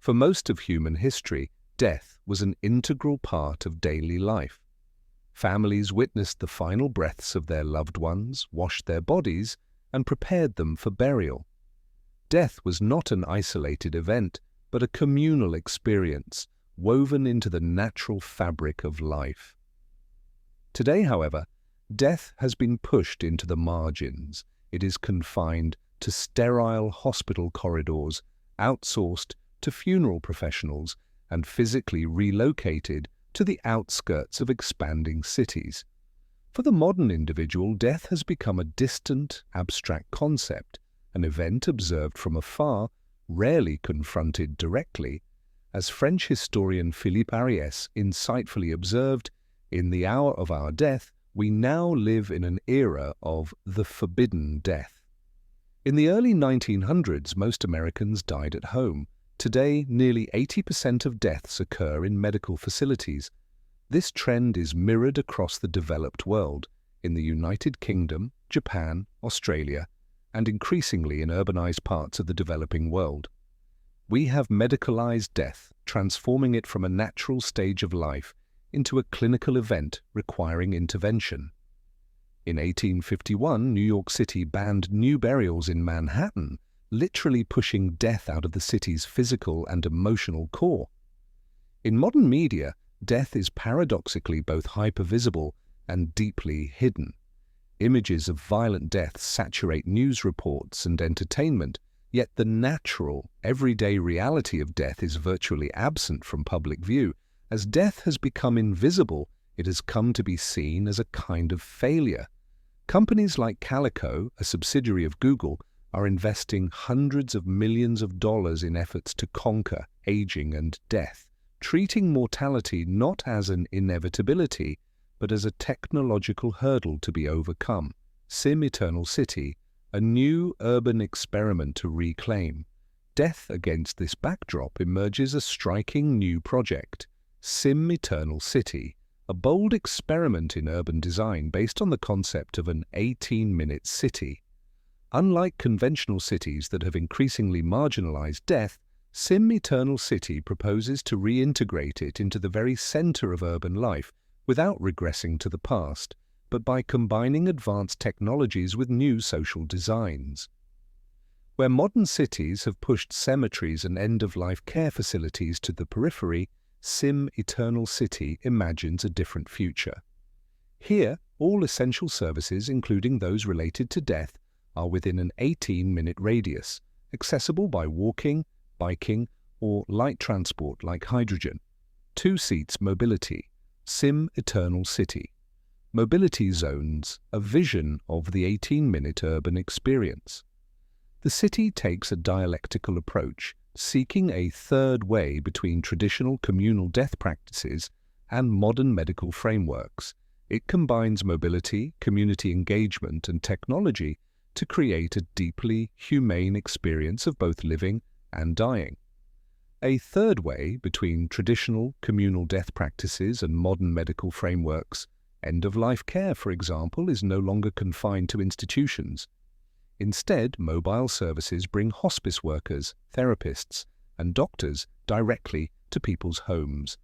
For most of human history, death was an integral part of daily life. Families witnessed the final breaths of their loved ones, washed their bodies, and prepared them for burial. Death was not an isolated event, but a communal experience, woven into the natural fabric of life. Today, however, death has been pushed into the margins. It is confined to sterile hospital corridors, outsourced to funeral professionals, and physically relocated to the outskirts of expanding cities. For the modern individual, death has become a distant, abstract concept, an event observed from afar, rarely confronted directly. As French historian Philippe Ariès insightfully observed, "In the hour of our death, we now live in an era of the forbidden death." In the early 1900s, most Americans died at home. Today, nearly 80% of deaths occur in medical facilities. This trend is mirrored across the developed world, in the United Kingdom, Japan, Australia, and increasingly in urbanized parts of the developing world. We have medicalized death, transforming it from a natural stage of life into a clinical event requiring intervention. In 1851, New York City banned new burials in Manhattan, literally pushing death out of the city's physical and emotional core. In modern media, death is paradoxically both hypervisible and deeply hidden. Images of violent deaths saturate news reports and entertainment, yet the natural, everyday reality of death is virtually absent from public view. As death has become invisible, it has come to be seen as a kind of failure. Companies like Calico, a subsidiary of Google, are investing hundreds of millions of dollars in efforts to conquer aging and death, treating mortality not as an inevitability, but as a technological hurdle to be overcome. Sim Eternal City, a new urban experiment to reclaim. Death against this backdrop emerges a striking new project, Sim Eternal City, a bold experiment in urban design based on the concept of an 18-minute city. Unlike conventional cities that have increasingly marginalized death, Sim Eternal City proposes to reintegrate it into the very center of urban life without regressing to the past, but by combining advanced technologies with new social designs. Where modern cities have pushed cemeteries and end-of-life care facilities to the periphery, Sim Eternal City imagines a different future. Here, all essential services, including those related to death, are within an 18-minute radius, accessible by walking, biking, or light transport like hydrogen. 2 seats mobility, Sim Eternal City. Mobility zones, a vision of the 18-minute urban experience. The city takes a dialectical approach, seeking a third way between traditional communal death practices and modern medical frameworks. It combines mobility, community engagement, and technology to create a deeply humane experience of both living and dying. A third way between traditional communal death practices and modern medical frameworks. End-of-life care, for example, is no longer confined to institutions. Instead, mobile services bring hospice workers, therapists, and doctors directly to people's homes.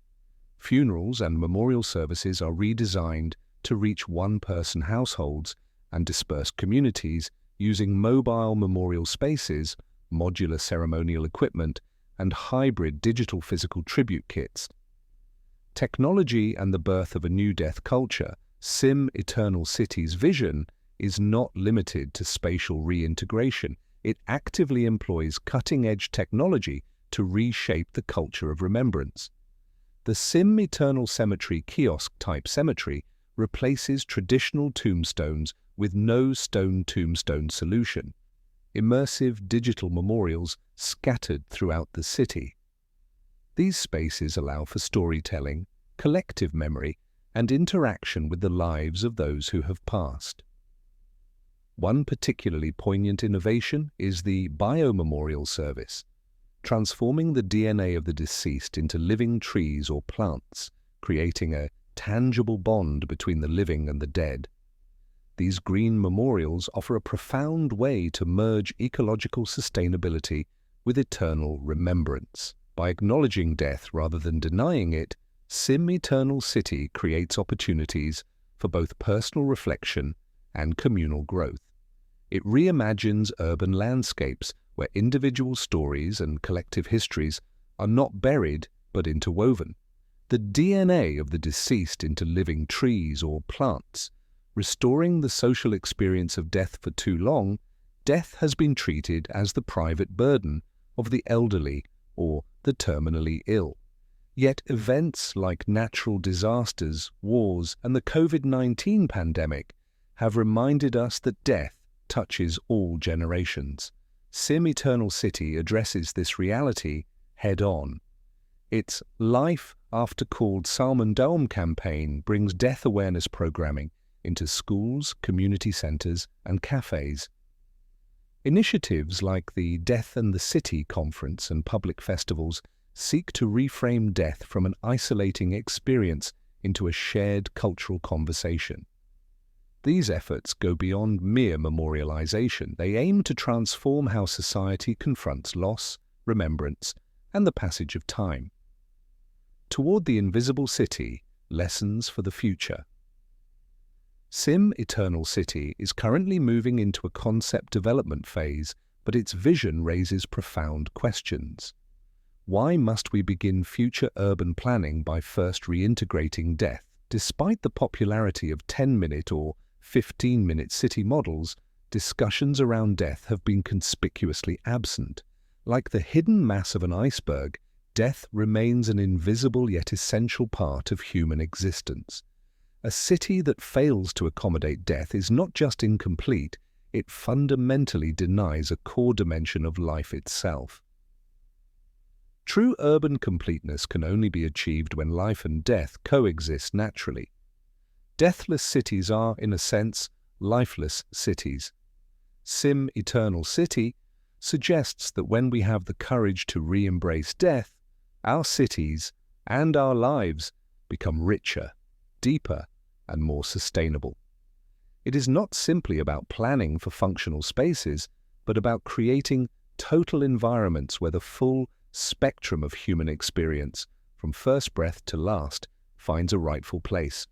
Funerals and memorial services are redesigned to reach one-person households and dispersed communities using mobile memorial spaces, modular ceremonial equipment, and hybrid digital physical tribute kits. Technology and the birth of a new death culture, Sim Eternal City's vision is not limited to spatial reintegration. It actively employs cutting-edge technology to reshape the culture of remembrance. The Sim Eternal Cemetery kiosk-type cemetery replaces traditional tombstones with no-stone tombstone solution. Immersive digital memorials scattered throughout the city. These spaces allow for storytelling, collective memory, and interaction with the lives of those who have passed. One particularly poignant innovation is the biomemorial service, transforming the DNA of the deceased into living trees or plants, creating a tangible bond between the living and the dead. These green memorials offer a profound way to merge ecological sustainability with eternal remembrance. By acknowledging death rather than denying it, Sim Eternal City creates opportunities for both personal reflection and communal growth. It reimagines urban landscapes where individual stories and collective histories are not buried but interwoven. The DNA of the deceased into living trees or plants. Restoring the social experience of death for too long, death has been treated as the private burden of the elderly or the terminally ill. Yet events like natural disasters, wars, and the COVID-19 pandemic have reminded us that death touches all generations. Sim Eternal City addresses this reality head-on. Its Life After Called Salmon Dome campaign brings death awareness programming into schools, community centers, and cafes. Initiatives like the Death and the City conference and public festivals seek to reframe death from an isolating experience into a shared cultural conversation. These efforts go beyond mere memorialization. They aim to transform how society confronts loss, remembrance, and the passage of time. Toward the Invisible City, Lessons for the Future. Sim Eternal City is currently moving into a concept development phase, but its vision raises profound questions. Why must we begin future urban planning by first reintegrating death? Despite the popularity of 10-minute or 15-minute city models, discussions around death have been conspicuously absent. Like the hidden mass of an iceberg, death remains an invisible yet essential part of human existence. A city that fails to accommodate death is not just incomplete, it fundamentally denies a core dimension of life itself. True urban completeness can only be achieved when life and death coexist naturally. Deathless cities are, in a sense, lifeless cities. Sim Eternal City suggests that when we have the courage to re-embrace death, our cities and our lives become richer, deeper, and more sustainable. It is not simply about planning for functional spaces, but about creating total environments where the full spectrum of human experience, from first breath to last, finds a rightful place.